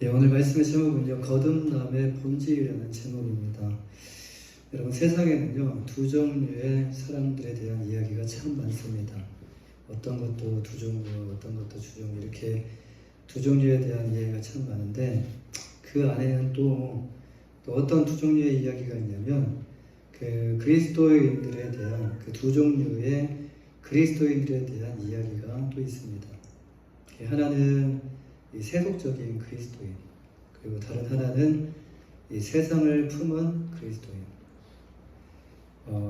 네, 오늘 말씀의 제목은요, 거듭남의 본질이라는 제목입니다. 여러분, 세상에는요, 두 종류의 사람들에 대한 이야기가 참 많습니다. 어떤 것도 두 종류, 어떤 것도 주종류, 이렇게 두 종류에 대한 이야기가 참 많은데, 그 안에는 또 어떤 두 종류의 이야기가 있냐면, 그 그리스도인들에 대한, 그 두 종류의 그리스도인들에 대한 이야기가 또 있습니다. 하나는 이 세속적인 그리스도인, 그리고 다른 하나는 이 세상을 품은 그리스도인.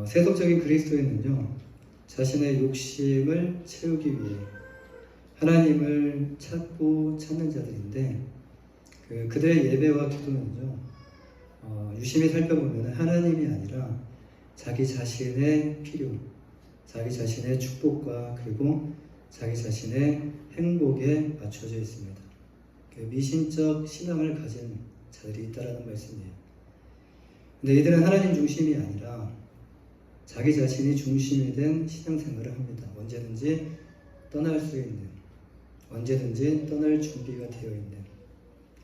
세속적인 그리스도인은요, 자신의 욕심을 채우기 위해 하나님을 찾고 찾는 자들인데, 그들의 예배와 기도는요, 유심히 살펴보면 하나님이 아니라 자기 자신의 필요, 자기 자신의 축복과 그리고 자기 자신의 행복에 맞춰져 있습니다. 미신적 신앙을 가진 자들이 있다라는 말씀이에요. 근데 이들은 하나님 중심이 아니라 자기 자신이 중심이 된 신앙생활을 합니다. 언제든지 떠날 수 있는, 언제든지 떠날 준비가 되어 있는.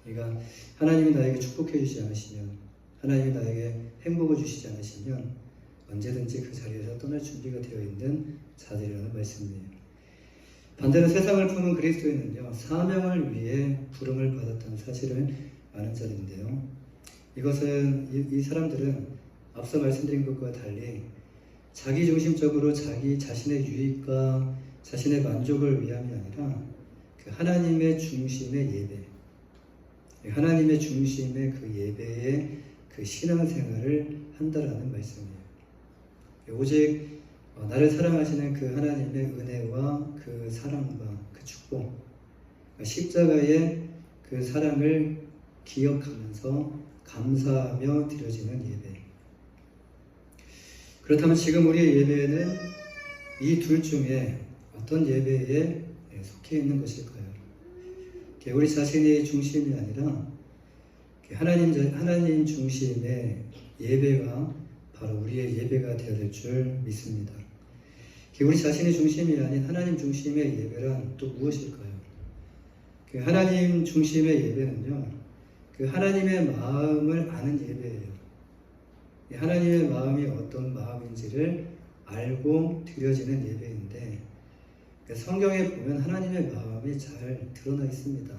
그러니까 하나님이 나에게 축복해 주지 않으시면, 하나님이 나에게 행복을 주시지 않으시면 언제든지 그 자리에서 떠날 준비가 되어 있는 자들이라는 말씀이에요. 반대로 세상을 품은 그리스도인은요, 사명을 위해 부름을 받았다는 사실을 아는 자인데요. 이것은 이 사람들은 앞서 말씀드린 것과 달리 자기중심적으로 자기 자신의 유익과 자신의 만족을 위함이 아니라 그 하나님의 중심의 예배, 하나님의 중심의 그 예배의 그 신앙생활을 한다라는 말씀이에요. 오직 나를 사랑하시는 그 하나님의 은혜와 그 사랑과 그 축복, 십자가의 그 사랑을 기억하면서 감사하며 드려지는 예배. 그렇다면 지금 우리의 예배는 이 둘 중에 어떤 예배에 속해 있는 것일까요? 우리 자신의 중심이 아니라 하나님 중심의 예배가 바로 우리의 예배가 되어야 될 줄 믿습니다. 우리 자신의 중심이 아닌 하나님 중심의 예배란 또 무엇일까요? 하나님 중심의 예배는요, 하나님의 마음을 아는 예배예요. 하나님의 마음이 어떤 마음인지를 알고 드려지는 예배인데, 성경에 보면 하나님의 마음이 잘 드러나 있습니다.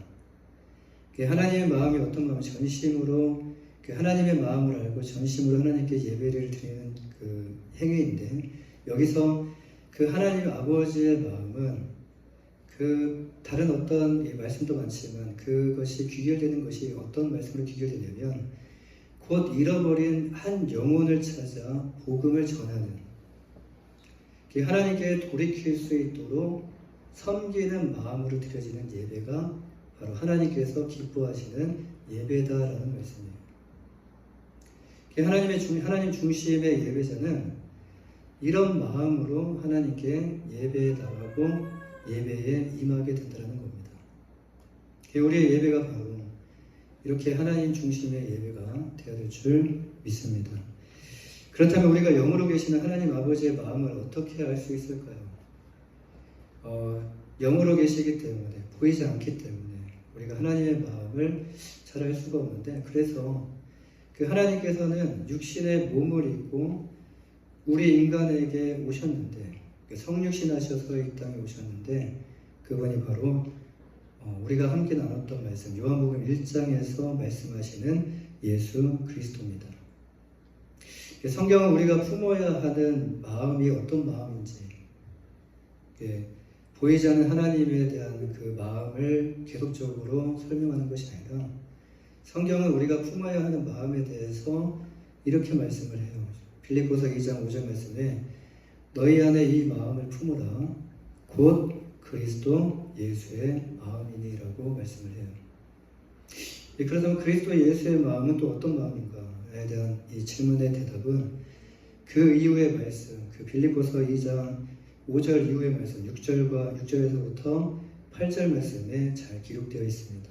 하나님의 마음이 어떤 마음, 전심으로 하나님의 마음을 알고 전심으로 하나님께 예배를 드리는 그 행위인데, 여기서 그 하나님 아버지의 마음은 다른 어떤 말씀도 많지만 그것이 귀결되는 것이 어떤 말씀으로 귀결되냐면 곧 잃어버린 한 영혼을 찾아 복음을 전하는, 하나님께 돌이킬 수 있도록 섬기는 마음으로 드려지는 예배가 바로 하나님께서 기뻐하시는 예배다라는 말씀이에요. 하나님 중심의 예배자는 이런 마음으로 하나님께 예배에 나가고 예배에 임하게 된다는 겁니다. 우리의 예배가 바로 이렇게 하나님 중심의 예배가 되어야 될 줄 믿습니다. 그렇다면 우리가 영으로 계시는 하나님 아버지의 마음을 어떻게 알 수 있을까요? 영으로 계시기 때문에, 보이지 않기 때문에 우리가 하나님의 마음을 잘 알 수가 없는데, 그래서 하나님께서는 육신의 몸을 입고 우리 인간에게 오셨는데, 성육신 하셔서 이 땅에 오셨는데, 그분이 바로 우리가 함께 나눴던 말씀, 요한복음 1장에서 말씀하시는 예수 그리스도입니다. 성경은 우리가 품어야 하는 마음이 어떤 마음인지, 보이지 않는 하나님에 대한 그 마음을 계속적으로 설명하는 것이 아니라, 성경은 우리가 품어야 하는 마음에 대해서 이렇게 말씀을 해요. 빌립보서 2장 5절 말씀에 너희 안에 이 마음을 품으라 곧 그리스도 예수의 마음이니라고 말씀을 해요. 그렇다면 그리스도 예수의 마음은 또 어떤 마음인가에 대한 이 질문의 대답은 그 이후의 말씀, 빌립보서 2장 5절 이후의 말씀, 6절에서부터 8절 말씀에 잘 기록되어 있습니다.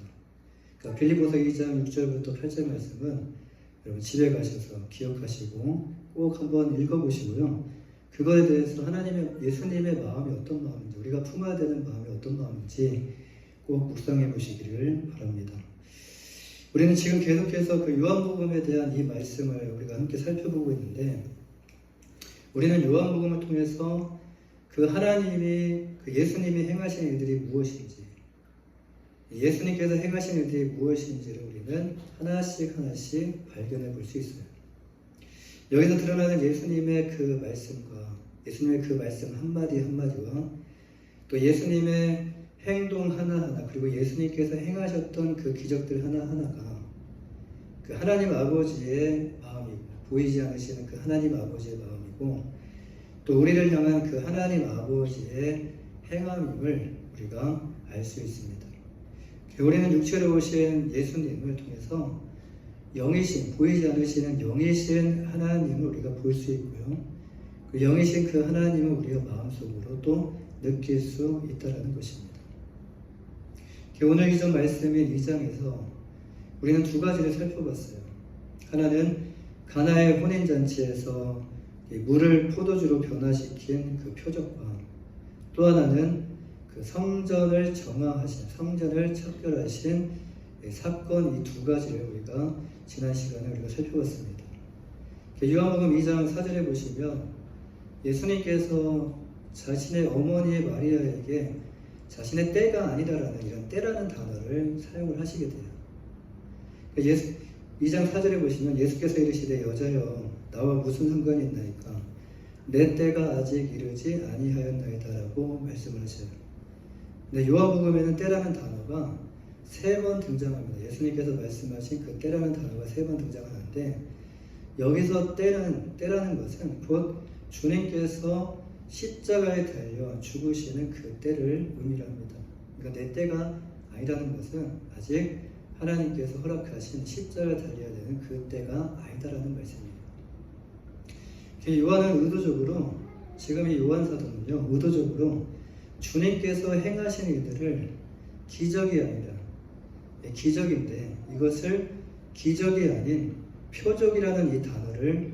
빌립보서 2장 6절부터 8절 말씀은 여러분 집에 가셔서 기억하시고 꼭 한번 읽어보시고요. 그거에 대해서 예수님의 마음이 어떤 마음인지, 우리가 품어야 되는 마음이 어떤 마음인지 꼭 묵상해 보시기를 바랍니다. 우리는 지금 계속해서 그 요한복음에 대한 이 말씀을 우리가 함께 살펴보고 있는데, 우리는 요한복음을 통해서 그 하나님이, 그 예수님이 행하신 일들이 무엇인지, 예수님께서 행하신 일들이 무엇인지를 우리는 하나씩 하나씩 발견해 볼 수 있어요. 여기서 드러나는 예수님의 그 말씀과 예수님의 그 말씀 한마디 한마디와 또 예수님의 행동 하나하나, 그리고 예수님께서 행하셨던 그 기적들 하나하나가 그 하나님 아버지의 마음이고, 보이지 않으시는 그 하나님 아버지의 마음이고, 또 우리를 향한 그 하나님 아버지의 행함임을 우리가 알 수 있습니다. 우리는 육체로 오신 예수님을 통해서 영이신, 보이지 않으시는 영이신 하나님을 우리가 볼 수 있고요. 그 영이신 그 하나님을 우리가 마음속으로 또 느낄 수 있다는 것입니다. 오늘 이전 말씀인 2장에서 우리는 두 가지를 살펴봤어요. 하나는 가나의 혼인잔치에서 물을 포도주로 변화시킨 그 표적과, 또 하나는 그 성전을 정화하신, 성전을 척결하신 사건, 이 두 가지를 우리가 지난 시간에 우리가 살펴봤습니다. 요한복음 2장 4절에 보시면 예수님께서 자신의 어머니 마리아에게 자신의 때가 아니다라는 이런 때라는 단어를 사용을 하시게 돼요. 2장 4절에 보시면 예수께서 이르시되 여자여 나와 무슨 상관이 있나이까 내 때가 아직 이르지 아니하였나이다라고 말씀을 하셔요. 근데 요한복음에는 때라는 단어가 3번 등장합니다. 예수님께서 말씀하신 그 때라는 단어가 3번 등장하는데, 여기서 때라는 것은 곧 주님께서 십자가에 달려 죽으시는 그 때를 의미합니다. 그러니까 내 때가 아니라는 것은 아직 하나님께서 허락하신 십자가에 달려야 되는 그 때가 아니다라는 말씀이에요. 요한은 의도적으로, 지금 이 요한 사도는요, 의도적으로 주님께서 행하신 일들을 기적이 아니라, 기적인데 이것을 기적이 아닌 표적이라는 이 단어를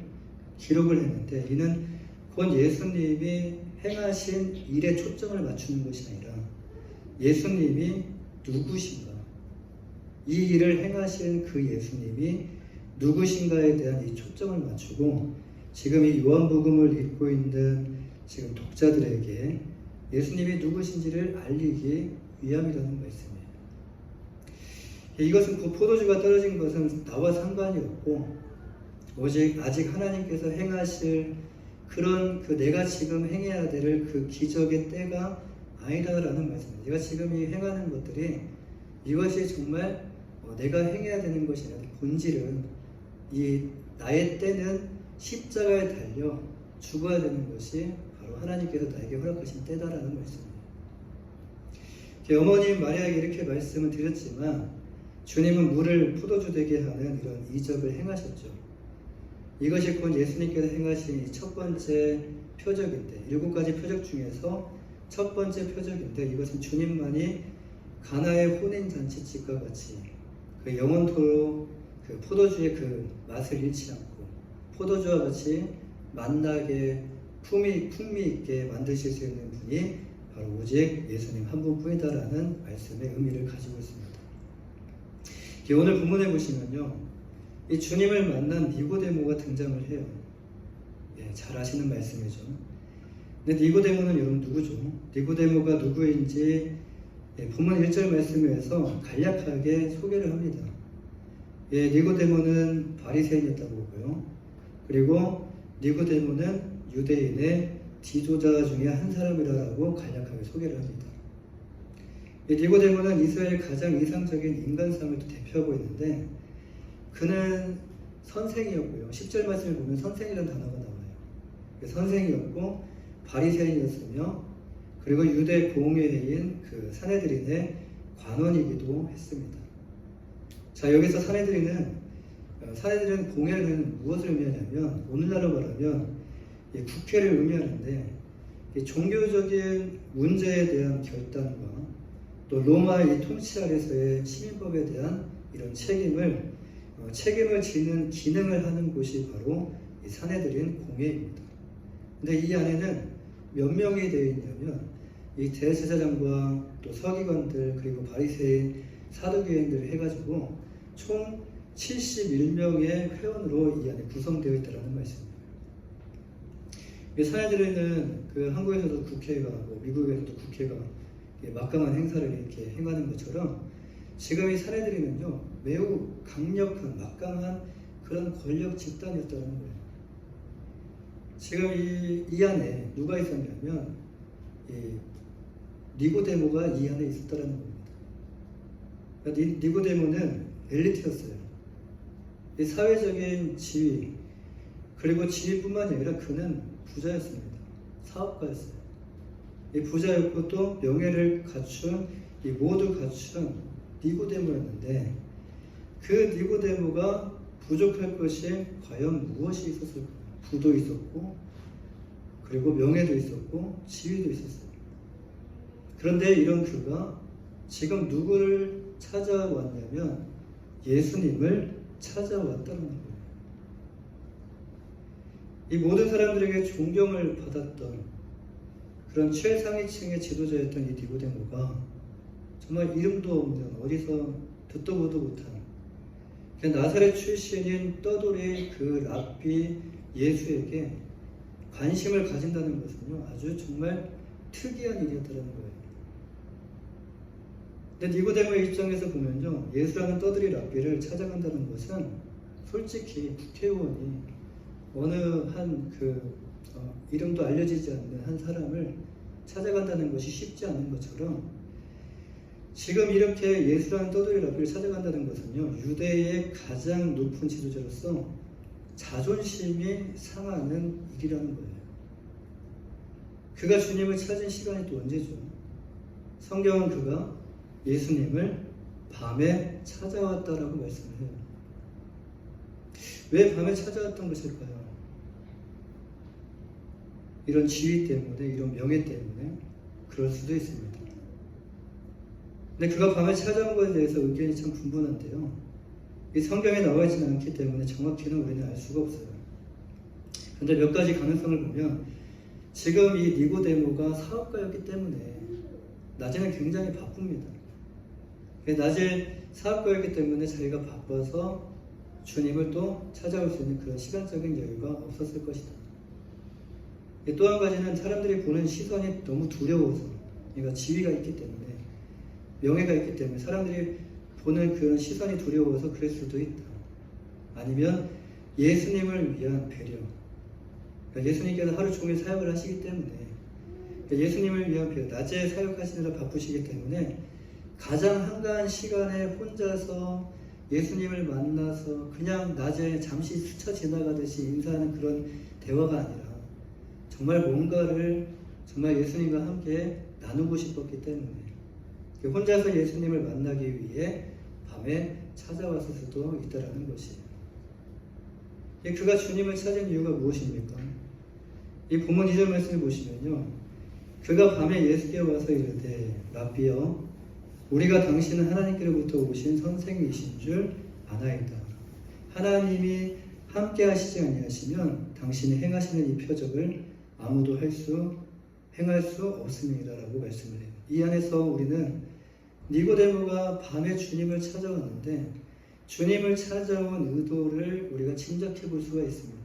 기록을 했는데, 이는 곧 예수님이 행하신 일에 초점을 맞추는 것이 아니라 예수님이 누구신가, 이 일을 행하신 그 예수님이 누구신가에 대한 이 초점을 맞추고 지금 이 요한복음을 읽고 있는 지금 독자들에게 예수님이 누구신지를 알리기 위함이라는 말씀이에요. 이것은 그 포도주가 떨어진 것은 나와 상관이 없고 오직 아직 하나님께서 행하실 그런 그 내가 지금 행해야 될 그 기적의 때가 아니다라는 말씀입니다. 내가 지금 이 행하는 것들이 이것이 정말 내가 행해야 되는 것이 아니라 본질은 이 나의 때는 십자가에 달려 죽어야 되는 것이 바로 하나님께서 나에게 허락하신 때다라는 말씀입니다. 어머님 마리아에게 이렇게 말씀을 드렸지만 주님은 물을 포도주 되게 하는 이런 이적을 행하셨죠. 이것이 곧 예수님께서 행하신 첫 번째 표적인데, 7가지 표적 중에서 첫 번째 표적인데, 이것은 주님만이 가나의 혼인잔치집과 같이 그 영원토록 그 포도주의 그 맛을 잃지 않고 포도주와 같이 맛나게 풍미 있게 만드실 수 있는 분이 바로 오직 예수님 한 분뿐이다라는 말씀의 의미를 가지고 있습니다. 오늘 본문에 보시면요, 이 주님을 만난 니고데모가 등장을 해요. 잘 아시는 말씀이죠. 근데 니고데모는 여러분 누구죠? 니고데모가 누구인지 본문 1절 말씀에서 간략하게 소개를 합니다. 니고데모는 바리새인이었다고 보고요. 그리고 니고데모는 유대인의 지도자 중에 한 사람이라고 간략하게 소개를 합니다. 니고데모는 이스라엘 가장 이상적인 인간상을 대표하고 있는데, 그는 선생이었고요. 10절 말씀을 보면 선생이라는 단어가 나와요. 선생이었고 바리새인이었으며, 그리고 유대 공회인 그 사내들인의 관원이기도 했습니다. 자, 여기서 사내들은 공회는 무엇을 의미하냐면, 오늘날로 말하면 국회를 의미하는데, 종교적인 문제에 대한 결단과 또 로마의 통치 아래서의 시민법에 대한 이런 책임을 지는 기능을 하는 곳이 바로 이 사내들인 공회입니다. 근데 이 안에는 몇 명이 되어 있냐면, 이 대제사장과 또 서기관들, 그리고 바리새인, 사두개인들 해가지고 총 71명의 회원으로 이 안에 구성되어 있다는 말씀입니다. 사내들에는 그 한국에서도 국회가, 미국에서도 국회가 막강한 행사를 이렇게 행하는 것처럼 지금 이 사내들이는요 매우 강력한 막강한 그런 권력 집단이었다는 거예요. 지금 이 안에 누가 있었냐면 니고데모가 이 안에 있었다는 겁니다. 그러니까 니고데모는 엘리트였어요. 이 사회적인 지위, 그리고 지위뿐만이 아니라 그는 부자였습니다. 사업가였어요. 이 부자였고 또 명예를 갖춘, 이 모두 갖춘 니고데모였는데, 그 니고데모가 부족할 것이 과연 무엇이 있었을까요? 부도 있었고, 그리고 명예도 있었고, 지위도 있었어요. 그런데 이런 그가 지금 누구를 찾아왔냐면 예수님을 찾아왔다는 거예요. 이 모든 사람들에게 존경을 받았던 그런 최상위층의 지도자였던 이 니고데모가 정말 이름도 없는, 어디서 듣도 보도 못한 나사렛 출신인 떠돌이 그 랍비 예수에게 관심을 가진다는 것은요 아주 정말 특이한 일이었다는 거예요. 근데 니고데모의 입장에서 보면요, 예수라는 떠돌이 랍비를 찾아간다는 것은 솔직히 국회의원이 어느 한 이름도 알려지지 않는 한 사람을 찾아간다는 것이 쉽지 않은 것처럼, 지금 이렇게 예수라는 떠돌이 랍비를 찾아간다는 것은요 유대의 가장 높은 지도자로서 자존심이 상하는 일이라는 거예요. 그가 주님을 찾은 시간이 또 언제죠? 성경은 그가 예수님을 밤에 찾아왔다라고 말씀을 해요. 왜 밤에 찾아왔던 것일까요? 이런 지위 때문에, 이런 명예 때문에 그럴 수도 있습니다. 근데 그가 밤에 찾아온 것에 대해서 의견이 참 분분한데요. 이 성경에 나와 있지는 않기 때문에 정확히는 우리는 알 수가 없어요. 그런데 몇 가지 가능성을 보면, 지금 이 니고데모가 사업가였기 때문에 낮에는 굉장히 바쁩니다. 낮에 사업가였기 때문에 자기가 바빠서 주님을 또 찾아올 수 있는 그런 시간적인 여유가 없었을 것이다. 또 한 가지는 사람들이 보는 시선이 너무 두려워서, 그러니까 지위가 있기 때문에, 명예가 있기 때문에 사람들이 보는 그런 시선이 두려워서 그럴 수도 있다. 아니면 예수님을 위한 배려, 그러니까 예수님께서 하루 종일 사역을 하시기 때문에, 그러니까 예수님을 위한 배려, 낮에 사역하시느라 바쁘시기 때문에 가장 한가한 시간에 혼자서 예수님을 만나서 그냥 낮에 잠시 스쳐 지나가듯이 인사하는 그런 대화가 아니라 정말 뭔가를 정말 예수님과 함께 나누고 싶었기 때문에 혼자서 예수님을 만나기 위해 밤에 찾아왔을 수도 있다라는 것이에요. 그가 주님을 찾은 이유가 무엇입니까? 이 본문 2절 말씀을 보시면요, 그가 밤에 예수께 와서 이르되 랍비여, 우리가 당신은 하나님께로부터 오신 선생이신 줄 아나이다. 하나님이 함께 하시지 아니하시면 당신이 행하시는 이 표적을 아무도 행할 수 없음이라고 말씀을 해요. 이 안에서 우리는 니고데모가 밤에 주님을 찾아왔는데 주님을 찾아온 의도를 우리가 짐작해 볼 수가 있습니다.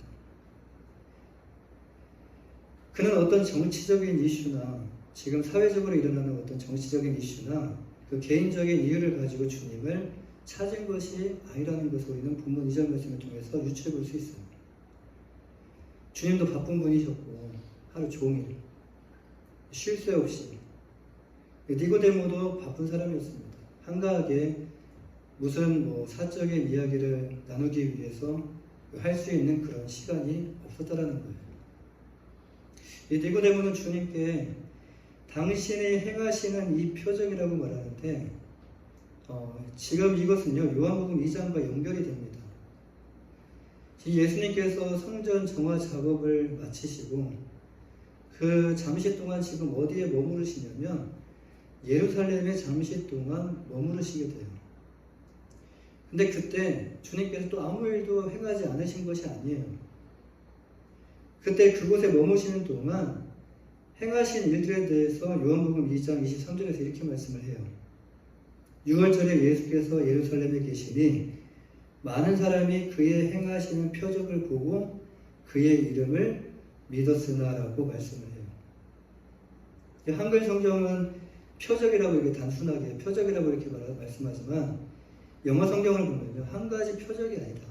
그는 어떤 정치적인 이슈나 지금 사회적으로 일어나는 어떤 정치적인 이슈나 그 개인적인 이유를 가지고 주님을 찾은 것이 아니라는 것을 우리는 본문 2절 말씀을 통해서 유추해 볼 수 있어요. 주님도 바쁜 분이셨고 하루 종일 쉴 새 없이, 니고데모도 바쁜 사람이었습니다. 한가하게 무슨 사적인 이야기를 나누기 위해서 할 수 있는 그런 시간이 없었다라는 거예요. 이 니고데모는 주님께 당신이 행하시는 이 표적이라고 말하는데 지금 이것은요 요한복음 2장과 연결이 됩니다. 예수님께서 성전 정화 작업을 마치시고 그 잠시 동안 지금 어디에 머무르시냐면 예루살렘에 잠시 동안 머무르시게 돼요. 근데 그때 주님께서 또 아무 일도 행하지 않으신 것이 아니에요. 그때 그곳에 머무시는 동안 행하신 일들에 대해서 요한복음 2장 23절에서 이렇게 말씀을 해요. 6월절에 예수께서 예루살렘에 계시니 많은 사람이 그의 행하시는 표적을 보고 그의 이름을 믿었으나라고 말씀을 해요. 한글 성경은 표적이라고 이렇게 단순하게 표적이라고 이렇게 말씀하지만 영어 성경을 보면요, 한 가지 표적이 아니다.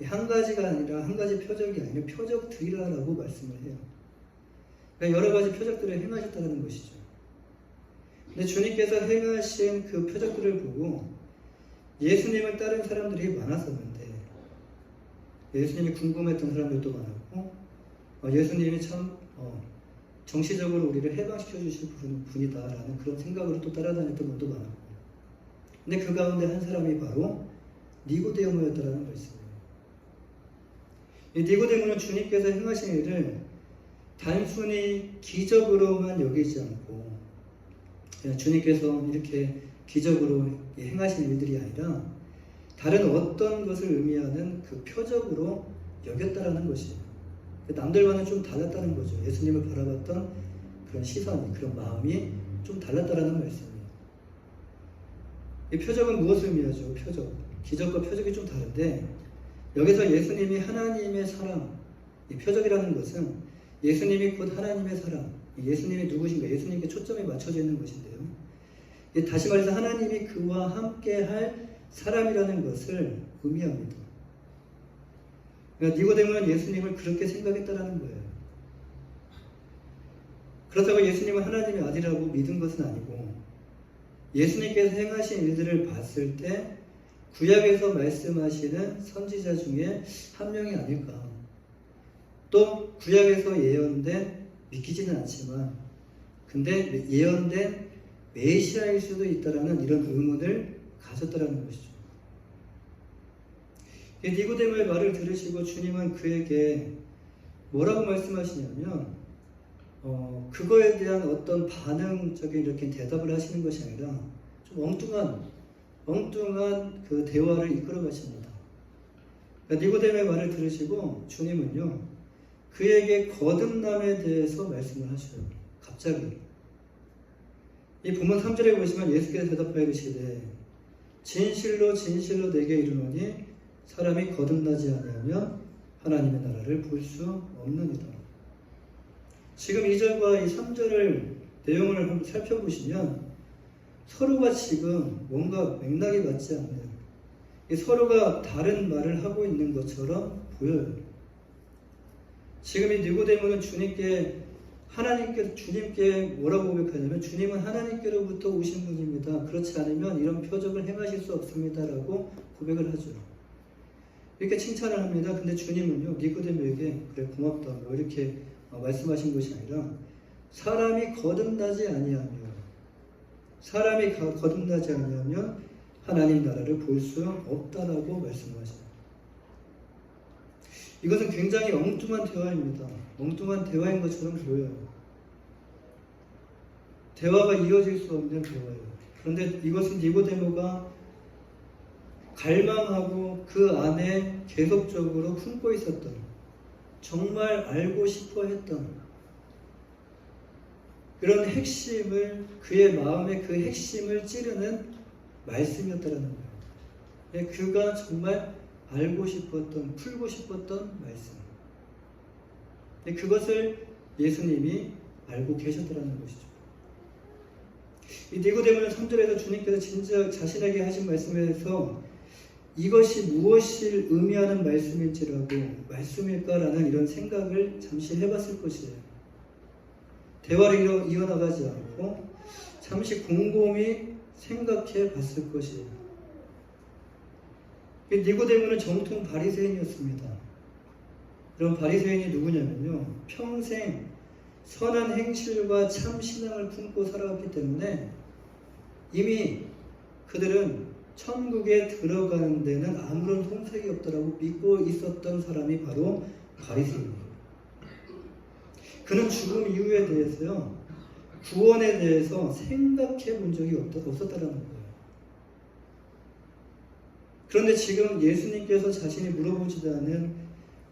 한 가지가 아니라 한 가지 표적이 아니라 표적들이라고 말씀을 해요. 그러니까 여러 가지 표적들을 행하셨다는 것이죠. 근데 주님께서 행하신 그 표적들을 보고 예수님을 따른 사람들이 많았었는데 예수님이 궁금했던 사람들도 많았고 예수님이 참 정치적으로 우리를 해방시켜 주실 분이다라는 그런 생각으로 또 따라다녔던 분도 많았고, 근데 그 가운데 한 사람이 바로 니고데모였다라는 것입니다. 이 니고데모는 주님께서 행하신 일을 단순히 기적으로만 여기지 않고 그냥 주님께서 이렇게 기적으로 행하신 일들이 아니라 다른 어떤 것을 의미하는 그 표적으로 여겼다라는 것이에요. 남들과는 좀 달랐다는 거죠. 예수님을 바라봤던 그런 시선이, 그런 마음이 좀 달랐다라는 말씀이에요. 이 표적은 무엇을 의미하죠? 표적. 기적과 표적이 좀 다른데 여기서 예수님이 하나님의 사람, 이 표적이라는 것은 예수님이 곧 하나님의 사람, 예수님이 누구신가? 예수님께 초점이 맞춰져 있는 것인데요. 다시 말해서 하나님이 그와 함께 할 사람이라는 것을 의미합니다. 그러니까 니고데모는 예수님을 그렇게 생각했다라는 거예요. 그렇다고 예수님은 하나님의 아들이라고 믿은 것은 아니고 예수님께서 행하신 일들을 봤을 때 구약에서 말씀하시는 선지자 중에 한 명이 아닐까. 또 구약에서 예언된, 믿기지는 않지만 근데 예언된 메시아일 수도 있다라는 이런 의문을 가졌다라는 것이죠. 니고데모의 말을 들으시고 주님은 그에게 뭐라고 말씀하시냐면 그거에 대한 어떤 반응적인 이렇게 대답을 하시는 것이 아니라 좀 엉뚱한 그 대화를 이끌어 가십니다. 그러니까 니고데모의 말을 들으시고 주님은요 그에게 거듭남에 대해서 말씀을 하셔요. 갑자기 이 본문 3절에 보시면 예수께서 대답하여 이르시되 진실로 진실로 내게 이르노니 사람이 거듭나지 아니하면 하나님의 나라를 볼 수 없느니라. 지금 2절과 이 3절을 내용을 한번 살펴보시면 서로가 지금 뭔가 맥락이 맞지 않는, 서로가 다른 말을 하고 있는 것처럼 보여요. 지금 이 니고데모는 주님께 뭐라고 고백하냐면 주님은 하나님께로부터 오신 분입니다. 그렇지 않으면 이런 표적을 행하실 수 없습니다라고 고백을 하죠. 이렇게 칭찬을 합니다. 근데 주님은요 니고데모에게 그래 고맙다 뭐 이렇게 말씀하신 것이 아니라 사람이 거듭나지 아니하면 하나님 나라를 볼 수 없다라고 말씀하십니다. 이것은 굉장히 엉뚱한 대화입니다. 엉뚱한 대화인 것처럼 보여요. 대화가 이어질 수 없는 대화예요. 그런데 이것은 니고데모가 갈망하고 그 안에 계속적으로 품고 있었던, 정말 알고 싶어 했던 그런 핵심을, 그의 마음의 그 핵심을 찌르는 말씀이었다는 거예요. 그가 정말 알고 싶었던, 풀고 싶었던 말씀. 그것을 예수님이 알고 계셨다는 것이죠. 이 니고데모는 3절에서 주님께서 진짜 자신에게 하신 말씀에서 이것이 무엇을 의미하는 말씀일까라는 이런 생각을 잠시 해봤을 것이에요. 대화를 이어나가지 않고 잠시 곰곰이 생각해 봤을 것이에요. 니고데모는 정통 바리새인이었습니다. 그런 바리새인이 누구냐면요, 평생 선한 행실과 참 신앙을 품고 살아왔기 때문에 이미 그들은 천국에 들어가는 데는 아무런 손색이 없다라고 믿고 있었던 사람이 바로 바리새인이에요. 그는 죽음 이후에 대해서요, 구원에 대해서 생각해 본 적이 없었다라는 거예요. 그런데 지금 예수님께서 자신이 물어보지도 않은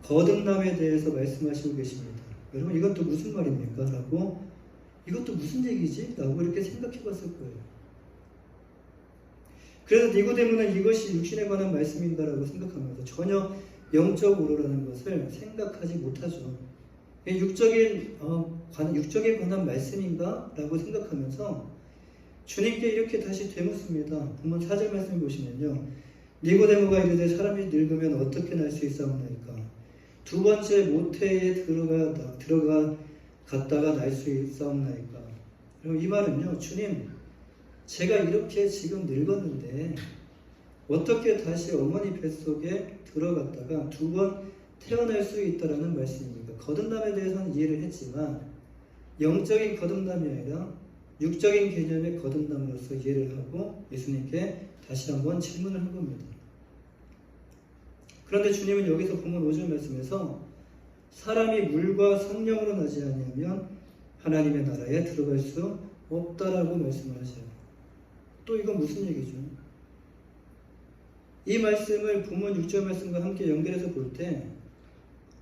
거듭남에 대해서 말씀하시고 계십니다. 여러분 이것도 무슨 말입니까? 라고, 이것도 무슨 얘기지? 라고 이렇게 생각해 봤을 거예요. 그래서 니고데모는 이것이 육신에 관한 말씀인가라고 생각하면서 전혀 영적으로라는 것을 생각하지 못하죠. 육적인 관한 말씀인가라고 생각하면서 주님께 이렇게 다시 되묻습니다. 본문 4절 말씀 보시면요. 니고데모가 이르되 사람이 늙으면 어떻게 날 수 있사옵나이까? 두 번째 모태에 들어갔다가 날 수 있사옵나이까? 이 말은요. 주님, 제가 이렇게 지금 늙었는데 어떻게 다시 어머니 뱃속에 들어갔다가 두 번 태어날 수 있다라는 말씀입니다. 거듭남에 대해서는 이해를 했지만 영적인 거듭남이 아니라 육적인 개념의 거듭남으로서 이해를 하고 예수님께 다시 한번 질문을 한 겁니다. 그런데 주님은 여기서 본문 5절 말씀에서 사람이 물과 성령으로 나지 아니하면 하나님의 나라에 들어갈 수 없다라고 말씀을 하셔요. 또 이건 무슨 얘기죠? 이 말씀을 본문 6절 말씀과 함께 연결해서 볼 때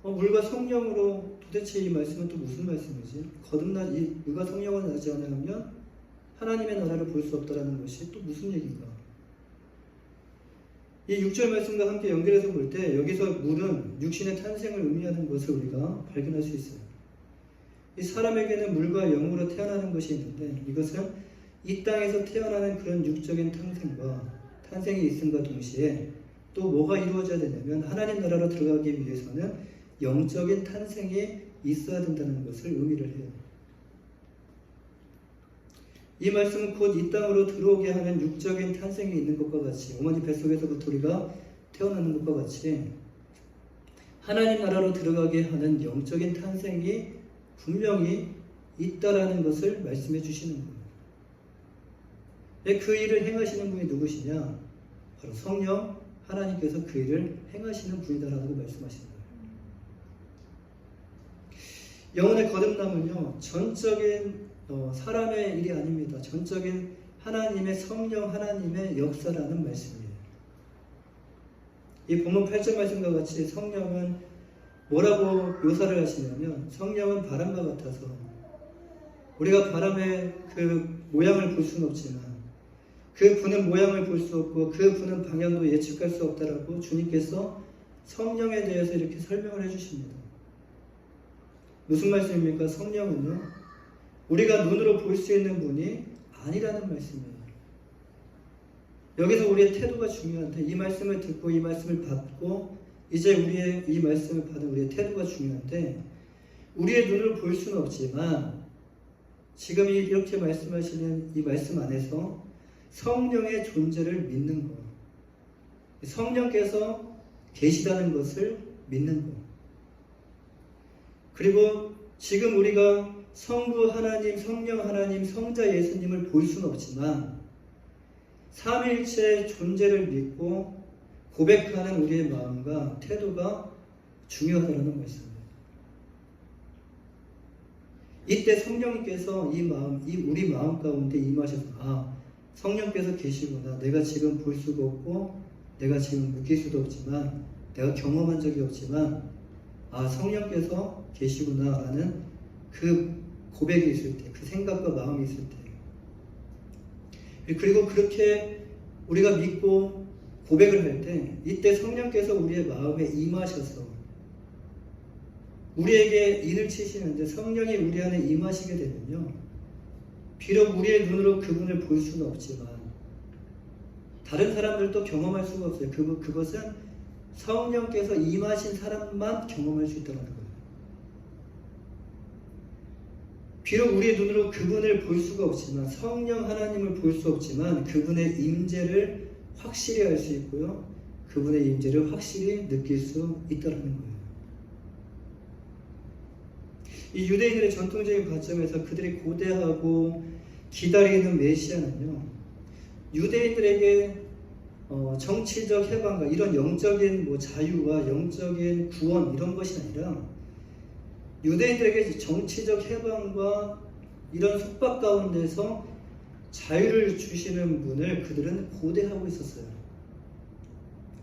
물과 성령으로 도대체 이 말씀은 또 무슨 말씀이지? 물과 성령으로 나지 않으면 하나님의 나라를 볼 수 없다라는 것이 또 무슨 얘기인가? 이 6절 말씀과 함께 연결해서 볼 때 여기서 물은 육신의 탄생을 의미하는 것을 우리가 발견할 수 있어요. 이 사람에게는 물과 영으로 태어나는 것이 있는데 이것은 이 땅에서 태어나는 그런 육적인 탄생이 있음과 동시에 또 뭐가 이루어져야 되냐면 하나님 나라로 들어가기 위해서는 영적인 탄생이 있어야 된다는 것을 의미를 해요. 이 말씀은 곧 이 땅으로 들어오게 하는 육적인 탄생이 있는 것과 같이 어머니 뱃속에서부터 우리가 태어나는 것과 같이 하나님 나라로 들어가게 하는 영적인 탄생이 분명히 있다라는 것을 말씀해 주시는 거예요. 그 일을 행하시는 분이 누구시냐? 바로 성령 하나님께서 그 일을 행하시는 분이다라고 말씀하시는 거예요. 영혼의 거듭남은요, 전적인 사람의 일이 아닙니다. 전적인 하나님의 성령 하나님의 역사라는 말씀이에요. 이 본문 8절 말씀과 같이 성령은 뭐라고 묘사를 하시냐면 성령은 바람과 같아서 우리가 바람의 그 모양을 볼 수는 없지만 그 부는 모양을 볼 수 없고 그 부는 방향도 예측할 수 없다라고 주님께서 성령에 대해서 이렇게 설명을 해주십니다. 무슨 말씀입니까? 성령은요, 우리가 눈으로 볼 수 있는 분이 아니라는 말씀이에요. 여기서 우리의 태도가 중요한데 이 말씀을 듣고 이 말씀을 받고 이제 우리의 이 말씀을 받은 우리의 태도가 중요한데 우리의 눈으로 볼 수는 없지만 지금 이렇게 말씀하시는 이 말씀 안에서 성령의 존재를 믿는 것, 성령께서 계시다는 것을 믿는 것, 그리고 지금 우리가 성부 하나님, 성령 하나님, 성자 예수님을 볼 수는 없지만 삼위일체의 존재를 믿고 고백하는 우리의 마음과 태도가 중요하다는 말씀입니다. 이때 성령님께서 우리 마음 가운데 임하셔서 성령께서 계시구나. 내가 지금 볼 수가 없고 내가 지금 느낄 수도 없지만 내가 경험한 적이 없지만 성령께서 계시구나라는 그 고백이 있을 때, 그 생각과 마음이 있을 때, 그리고 그렇게 우리가 믿고 고백을 할 때 이때 성령께서 우리의 마음에 임하셔서 우리에게 일을 치시는데 성령이 우리 안에 임하시게 되면요, 비록 우리의 눈으로 그분을 볼 수는 없지만 다른 사람들도 경험할 수가 없어요. 그것은 성령께서 임하신 사람만 경험할 수 있다는 거예요. 비록 우리의 눈으로 그분을 볼 수가 없지만 성령 하나님을 볼 수 없지만 그분의 임재를 확실히 알 수 있고요, 그분의 임재를 확실히 느낄 수 있다는 거예요. 이 유대인들의 전통적인 관점에서 그들이 고대하고 기다리는 메시아는요, 유대인들에게 정치적 해방과 이런 영적인 자유와 영적인 구원 이런 것이 아니라 유대인들에게 정치적 해방과 이런 속박 가운데서 자유를 주시는 분을 그들은 고대하고 있었어요.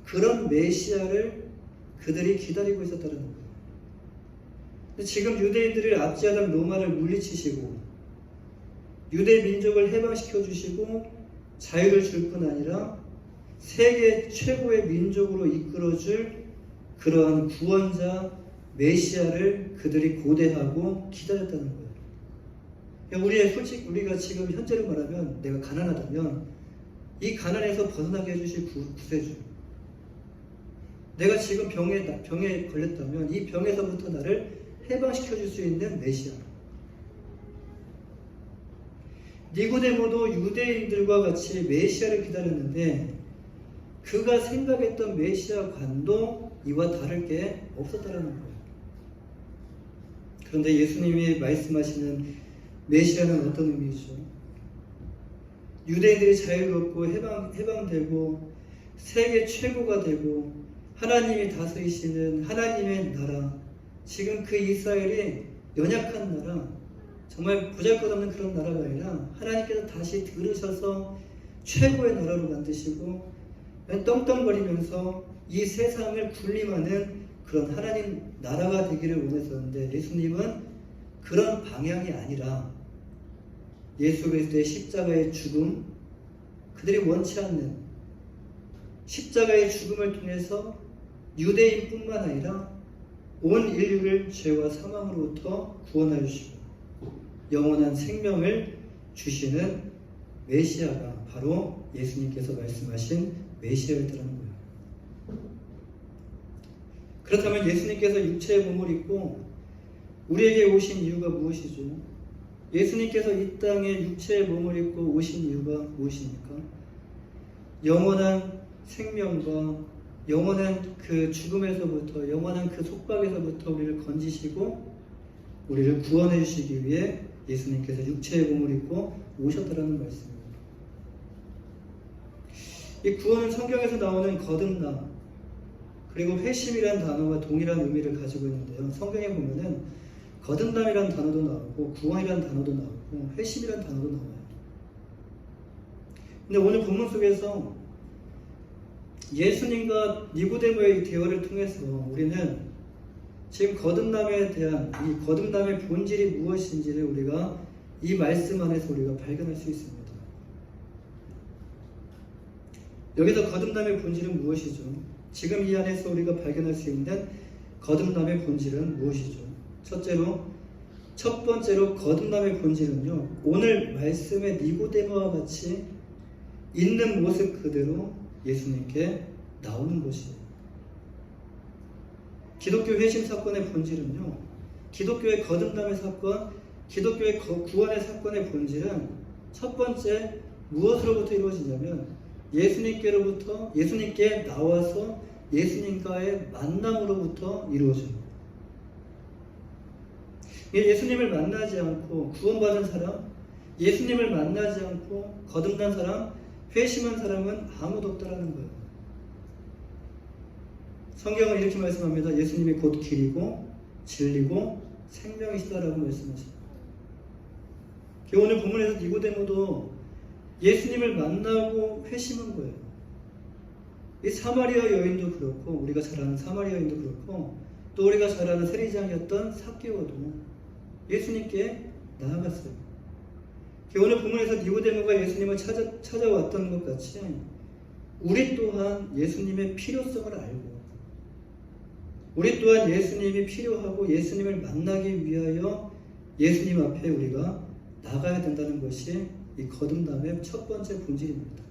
그런 메시아를 그들이 기다리고 있었다는 거예요. 지금 유대인들을 압제하던 로마를 물리치시고 유대 민족을 해방시켜 주시고 자유를 줄 뿐 아니라 세계 최고의 민족으로 이끌어줄 그러한 구원자 메시아를 그들이 고대하고 기다렸다는 거예요. 우리가 지금 현재로 말하면 내가 가난하다면 이 가난에서 벗어나게 해주실 구세주, 내가 지금 병에 걸렸다면 이 병에서부터 나를 해방시켜 줄 수 있는 메시아. 니고데모도 유대인들과 같이 메시아를 기다렸는데 그가 생각했던 메시아 관도 이와 다를 게 없었다는 거예요. 그런데 예수님이 말씀하시는 메시아는 어떤 의미이죠? 유대인들이 자유롭고 해방되고 세계 최고가 되고 하나님이 다스리시는 하나님의 나라, 지금 그 이스라엘이 연약한 나라, 정말 보잘것없는 그런 나라가 아니라 하나님께서 다시 들으셔서 최고의 나라로 만드시고 떵떵거리면서 이 세상을 군림하는 그런 하나님 나라가 되기를 원했었는데 예수님은 그런 방향이 아니라 예수 그리스도의 십자가의 죽음, 그들이 원치 않는 십자가의 죽음을 통해서 유대인뿐만 아니라 온 인류를 죄와 사망으로부터 구원하여 주시고 영원한 생명을 주시는 메시아가 바로 예수님께서 말씀하신 메시아였다는 거예요. 그렇다면 예수님께서 육체의 몸을 입고 우리에게 오신 이유가 무엇이죠? 예수님께서 이 땅에 육체의 몸을 입고 오신 이유가 무엇입니까? 영원한 생명과 영원한 그 죽음에서부터, 영원한 그 속박에서부터 우리를 건지시고 우리를 구원해 주시기 위해 예수님께서 육체의 몸을 입고 오셨다라는 말씀입니다. 이 구원은 성경에서 나오는 거듭남 그리고 회심이라는 단어와 동일한 의미를 가지고 있는데요. 성경에 보면은 거듭남이라는 단어도 나오고 구원이라는 단어도 나오고 회심이라는 단어도 나와요. 근데 오늘 본문 속에서 예수님과 니고데모의 대화를 통해서 우리는 지금 거듭남에 대한 이 거듭남의 본질이 무엇인지를 우리가 이 말씀 안에서 우리가 발견할 수 있습니다. 여기서 거듭남의 본질은 무엇이죠? 지금 이 안에서 우리가 발견할 수 있는 거듭남의 본질은 무엇이죠? 첫 번째로 거듭남의 본질은요, 오늘 말씀의 니고데모와 같이 있는 모습 그대로 예수님께 나오는 것이에요. 기독교 회심 사건의 본질은요, 기독교의 거듭남의 사건, 기독교의 구원의 사건의 본질은 첫 번째 무엇으로부터 이루어지냐면 예수님께 나와서 예수님과의 만남으로부터 이루어집니다. 예수님을 만나지 않고 구원받은 사람, 예수님을 만나지 않고 거듭난 사람, 회심한 사람은 아무도 없다라는 거예요. 성경은 이렇게 말씀합니다. 예수님이 곧 길이고 진리고 생명이시다라고 말씀하십니다. 오늘 본문에서 니고데모도 예수님을 만나고 회심한 거예요. 이 사마리아 여인도 그렇고 우리가 잘 아는 사마리아 여인도 그렇고 또 우리가 잘 아는 세리장이었던 삭개오도 예수님께 나아갔어요. 오늘 본문에서 니고데모가 예수님을 찾아왔던 것 같이 우리 또한 예수님의 필요성을 알고 우리 또한 예수님이 필요하고 예수님을 만나기 위하여 예수님 앞에 우리가 나가야 된다는 것이 이 거듭남의 첫 번째 본질입니다.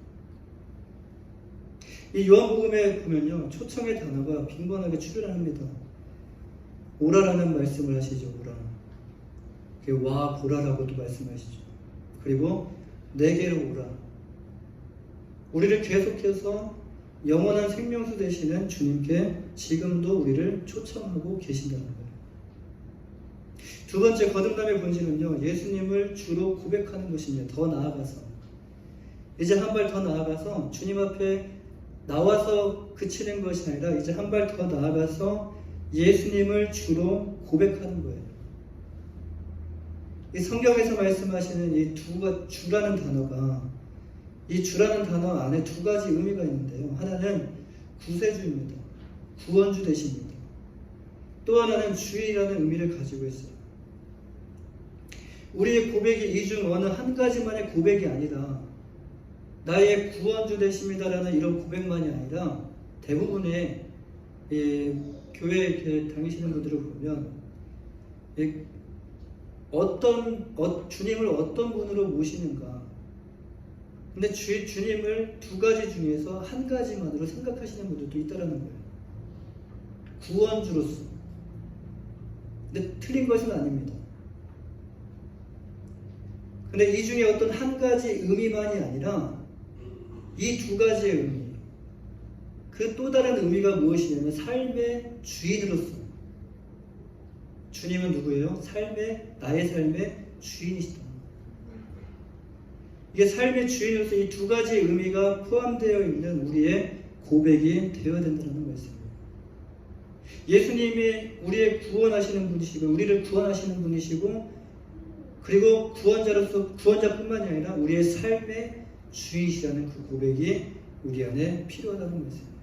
이 요한복음에 보면요, 초청의 단어가 빈번하게 출연합니다. 오라라는 말씀을 하시죠. 오라. 와 보라라고도 말씀하시죠. 그리고 내게로 오라. 우리를 계속해서 영원한 생명수 되시는 주님께 지금도 우리를 초청하고 계신다는 거예요. 두 번째 거듭남의 본질은요, 예수님을 주로 고백하는 것입니다. 더 나아가서 이제 한 발 더 나아가서 주님 앞에 나와서 그치는 것이 아니라 이제 한 발 더 나아가서 예수님을 주로 고백하는 거예요. 이 성경에서 말씀하시는 이 주라는 단어가 이 주라는 단어 안에 두 가지 의미가 있는데요. 하나는 구세주입니다. 구원주 되십니다. 또 하나는 주이라는 의미를 가지고 있어요. 우리의 고백이 이 중 어느 한 가지만의 고백이 아니라 나의 구원주 되십니다라는 이런 고백만이 아니라 대부분의 교회에 이렇게 다니시는 분들을 보면 주님을 어떤 분으로 모시는가. 근데 주님을 두 가지 중에서 한 가지만으로 생각하시는 분들도 있다라는 거예요. 구원주로서. 근데 틀린 것은 아닙니다. 근데 이 중에 어떤 한 가지 의미만이 아니라 이 두 가지의 의미, 그 또 다른 의미가 무엇이냐면 삶의 주인으로서. 주님은 누구예요? 나의 삶의 주인이시다. 이게 삶의 주인으로서 이 두 가지의 의미가 포함되어 있는 우리의 고백이 되어야 된다는 말씀입니다. 예수님이 우리의 구원하시는 분이시고, 우리를 구원하시는 분이시고, 그리고 구원자뿐만이 아니라 우리의 삶의 주인이시라는 그 고백이 우리 안에 필요하다는 말씀입니다.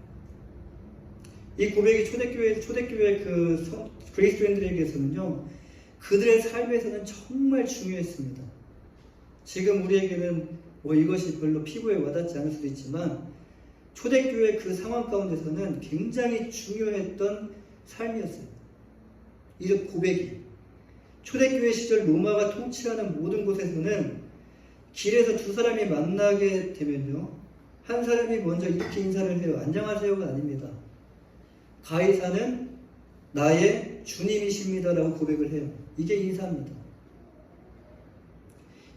이 고백이 초대교회 그리스도인들에게서는요, 그들의 삶에서는 정말 중요했습니다. 지금 우리에게는 이것이 별로 피부에 와닿지 않을 수도 있지만, 초대교회 그 상황 가운데서는 굉장히 중요했던 삶이었어요. 이 고백이. 초대교회 시절 로마가 통치하는 모든 곳에서는 길에서 두 사람이 만나게 되면요, 한 사람이 먼저 이렇게 인사를 해요. 안녕하세요가 아닙니다. 가이사는 나의 주님이십니다라고 고백을 해요. 이게 인사입니다.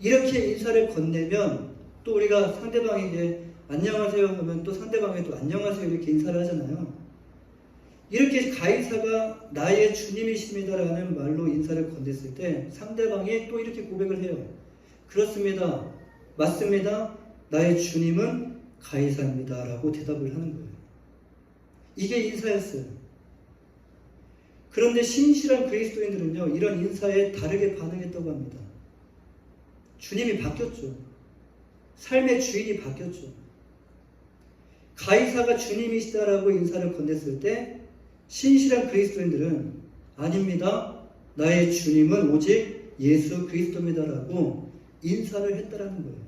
이렇게 인사를 건네면 또 우리가 상대방에게 안녕하세요 하면 또 상대방에 또 안녕하세요 이렇게 인사를 하잖아요. 이렇게 가이사가 나의 주님이십니다라는 말로 인사를 건넸을 때 상대방이 또 이렇게 고백을 해요. 그렇습니다. 맞습니다. 나의 주님은 가이사입니다 라고 대답을 하는 거예요. 이게 인사였어요. 그런데 신실한 그리스도인들은요, 이런 인사에 다르게 반응했다고 합니다. 주님이 바뀌었죠. 삶의 주인이 바뀌었죠. 가이사가 주님이시다라고 인사를 건넸을 때 신실한 그리스도인들은 아닙니다. 나의 주님은 오직 예수 그리스도입니다라고 인사를 했다라는 거예요.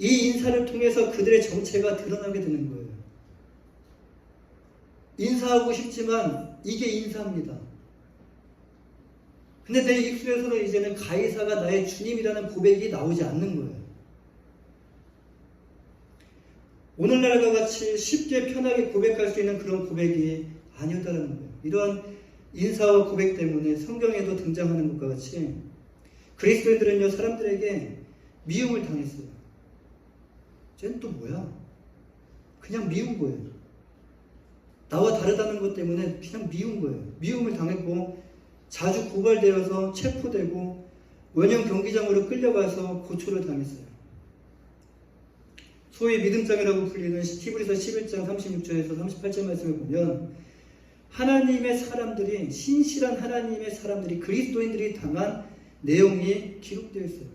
이 인사를 통해서 그들의 정체가 드러나게 되는 거예요. 인사하고 싶지만 이게 인사입니다. 근데 내 입술에서는 이제는 가이사가 나의 주님이라는 고백이 나오지 않는 거예요. 오늘날과 같이 쉽게 편하게 고백할 수 있는 그런 고백이 아니었다는 거예요. 이러한 인사와 고백 때문에 성경에도 등장하는 것과 같이 그리스도인들은요, 사람들에게 미움을 당했어요. 쟤는 또 뭐야? 그냥 미운 거예요. 나와 다르다는 것 때문에 그냥 미운 거예요. 미움을 당했고 자주 고발되어서 체포되고 원형 경기장으로 끌려가서 고초를 당했어요. 소위 믿음장이라고 불리는 히브리서 11장 36절에서 38절 말씀을 보면 하나님의 사람들이, 신실한 하나님의 사람들이, 그리스도인들이 당한 내용이 기록되어 있어요.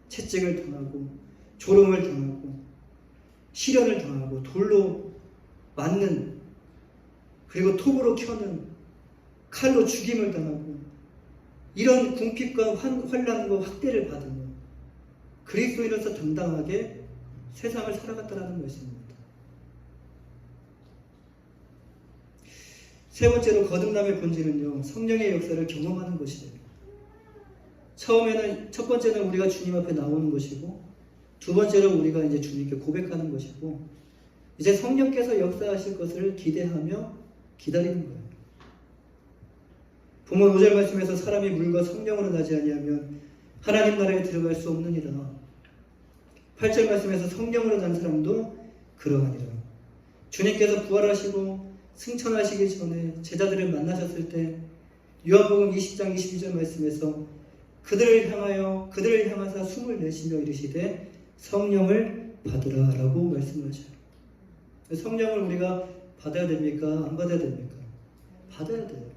채찍을 당하고 조롱을 당하고 시련을 당하고 돌로 맞는, 그리고 톱으로 켜는, 칼로 죽임을 당하고 이런 궁핍과 환난과 학대를 받으며 그리스도인으로서 당당하게 세상을 살아갔다라는 말씀입니다. 세 번째로 거듭남의 본질은요, 성령의 역사를 경험하는 것이에요. 첫 번째는 우리가 주님 앞에 나오는 것이고, 두 번째로 우리가 이제 주님께 고백하는 것이고, 이제 성령께서 역사하실 것을 기대하며 기다리는 거예요. 본문 5절 말씀에서 사람이 물과 성령으로 나지 아니하면 하나님 나라에 들어갈 수 없느니라. 8절 말씀에서 성령으로 난 사람도 그러하니라. 주님께서 부활하시고 승천하시기 전에 제자들을 만나셨을 때 요한복음 20장 22절 말씀에서 그들을 향하사 숨을 내쉬며 이르시되 성령을 받으라 라고 말씀하셔요. 성령을 우리가 받아야 됩니까? 안 받아야 됩니까? 받아야 돼요.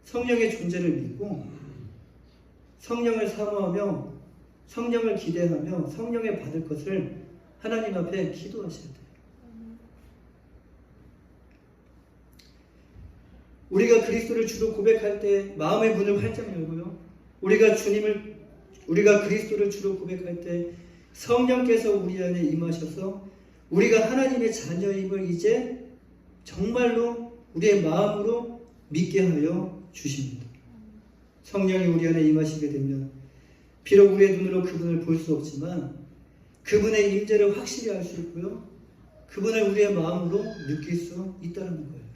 성령의 존재를 믿고 성령을 사모하며 성령을 기대하며 성령의 받을 것을 하나님 앞에 기도하셔야 돼요. 우리가 그리스도를 주로 고백할 때 마음의 문을 활짝 열고요, 우리가 주님을 우리가 그리스도를 주로 고백할 때 성령께서 우리 안에 임하셔서 우리가 하나님의 자녀임을 이제 정말로 우리의 마음으로 믿게 하여 주십니다. 성령이 우리 안에 임하시게 되면 비록 우리의 눈으로 그분을 볼 수 없지만 그분의 임재를 확실히 알 수 있고요. 그분을 우리의 마음으로 느낄 수 있다는 거예요.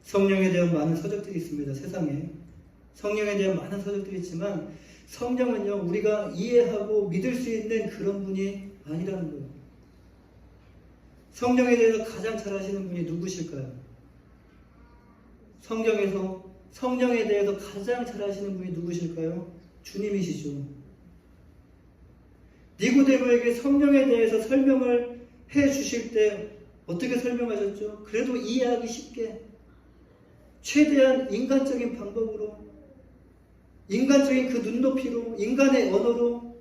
성령에 대한 많은 서적들이 있습니다. 세상에. 성령에 대한 많은 서적들이 있지만 성령은요, 우리가 이해하고 믿을 수 있는 그런 분이 아니라는 거예요. 성령에 대해서 가장 잘 아시는 분이 누구실까요? 성령에 대해서 가장 잘 아시는 분이 누구실까요? 주님이시죠. 니고데모에게 성령에 대해서 설명을 해 주실 때 어떻게 설명하셨죠? 그래도 이해하기 쉽게 최대한 인간적인 방법으로, 인간적인 그 눈높이로, 인간의 언어로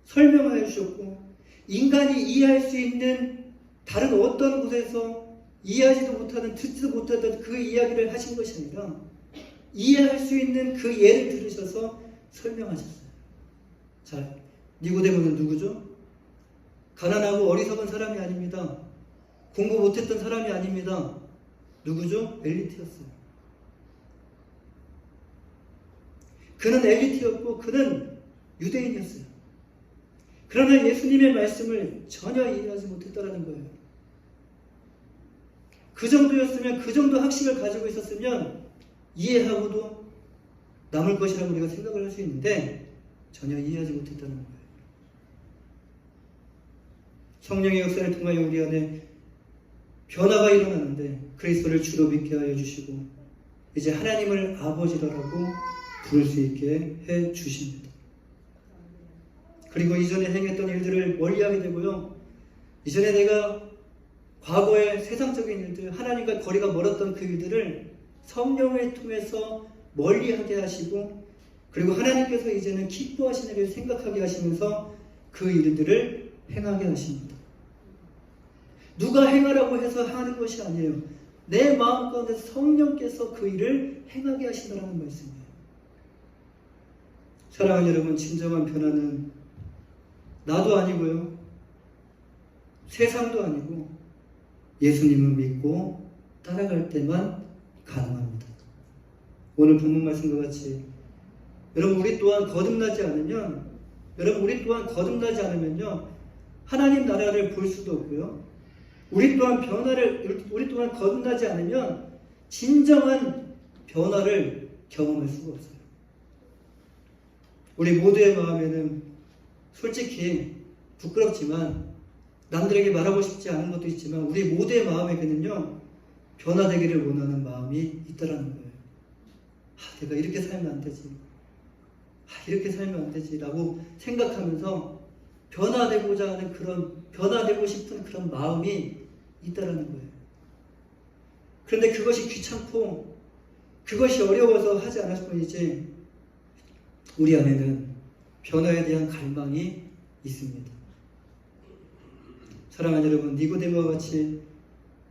설명하여 주셨고, 인간이 이해할 수 있는 다른 어떤 곳에서 이해하지도 못하는, 듣지도 못하던 그 이야기를 하신 것이 아니라 이해할 수 있는 그 예를 들으셔서 설명하셨어요. 자, 니고데모는 누구죠? 가난하고 어리석은 사람이 아닙니다. 공부 못했던 사람이 아닙니다. 누구죠? 엘리트였어요. 그는 엘리트였고 그는 유대인이었어요. 그러나 예수님의 말씀을 전혀 이해하지 못했다는 거예요. 그 정도였으면, 그 정도 학식을 가지고 있었으면 이해하고도 남을 것이라고 우리가 생각을 할 수 있는데 전혀 이해하지 못했다는 거예요. 성령의 역사를 통하여 우리 안에 변화가 일어나는데 그리스도를 주로 믿게 하여 주시고 이제 하나님을 아버지라고 부를 수 있게 해 주십니다. 그리고 이전에 행했던 일들을 멀리하게 되고요. 이전에 내가 과거의 세상적인 일들, 하나님과 거리가 멀었던 그 일들을 성령을 통해서 멀리하게 하시고, 그리고 하나님께서 이제는 기뻐하시는 일을 생각하게 하시면서 그 일들을 행하게 하십니다. 누가 행하라고 해서 하는 것이 아니에요. 내 마음 가운데 성령께서 그 일을 행하게 하신다는 말씀이에요. 사랑하는 여러분, 진정한 변화는 나도 아니고요, 세상도 아니고 예수님을 믿고 따라갈 때만 가능합니다. 오늘 본문 말씀과 같이 여러분 우리 또한 거듭나지 않으면요, 하나님 나라를 볼 수도 없고요, 우리 또한 거듭나지 않으면 진정한 변화를 경험할 수가 없어요. 우리 모두의 마음에는 솔직히 부끄럽지만 남들에게 말하고 싶지 않은 것도 있지만 우리 모두의 마음에는요, 변화되기를 원하는 마음이 있다라는 거예요. 내가 이렇게 살면 안 되지. 이렇게 살면 안 되지. 라고 생각하면서 변화되고 싶은 그런 마음이 있다라는 거예요. 그런데 그것이 귀찮고 그것이 어려워서 하지 않을 뿐이지 우리 안에는 변화에 대한 갈망이 있습니다. 사랑하는 여러분, 니고데모와 같이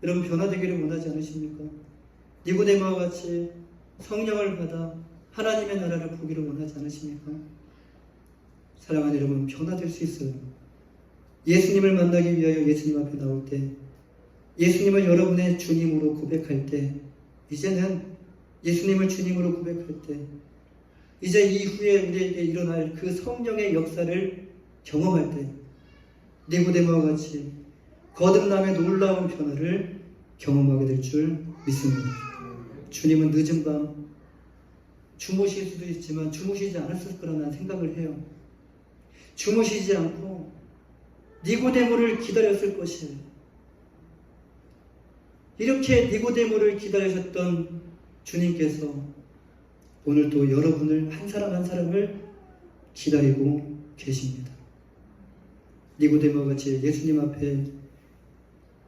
여러분 변화되기를 원하지 않으십니까? 니고데모와 같이 성령을 받아 하나님의 나라를 보기를 원하지 않으십니까? 사랑하는 여러분, 변화될 수 있어요. 예수님을 만나기 위하여 예수님 앞에 나올 때, 예수님을 여러분의 주님으로 고백할 때, 이제는 예수님을 주님으로 고백할 때, 이제 이후에 우리에게 일어날 그 성령의 역사를 경험할 때 니고데모와 같이 거듭남의 놀라운 변화를 경험하게 될 줄 믿습니다. 주님은 늦은 밤 주무실 수도 있지만 주무시지 않았을 거라는 생각을 해요. 주무시지 않고 니고데모를 기다렸을 것이에요. 이렇게 니고데모를 기다리셨던 주님께서 오늘도 여러분을 한 사람 한 사람을 기다리고 계십니다. 니고데모와 같이 예수님 앞에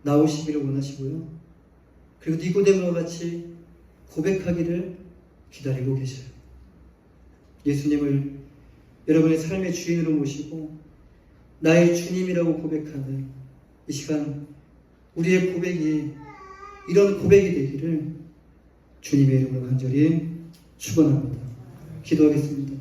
나오시기를 원하시고요. 그리고 니고데모와 같이 고백하기를 기다리고 계셔요. 예수님을 여러분의 삶의 주인으로 모시고 나의 주님이라고 고백하는 이 시간, 우리의 고백이 이런 고백이 되기를 주님의 이름으로 간절히 축원합니다. 기도하겠습니다.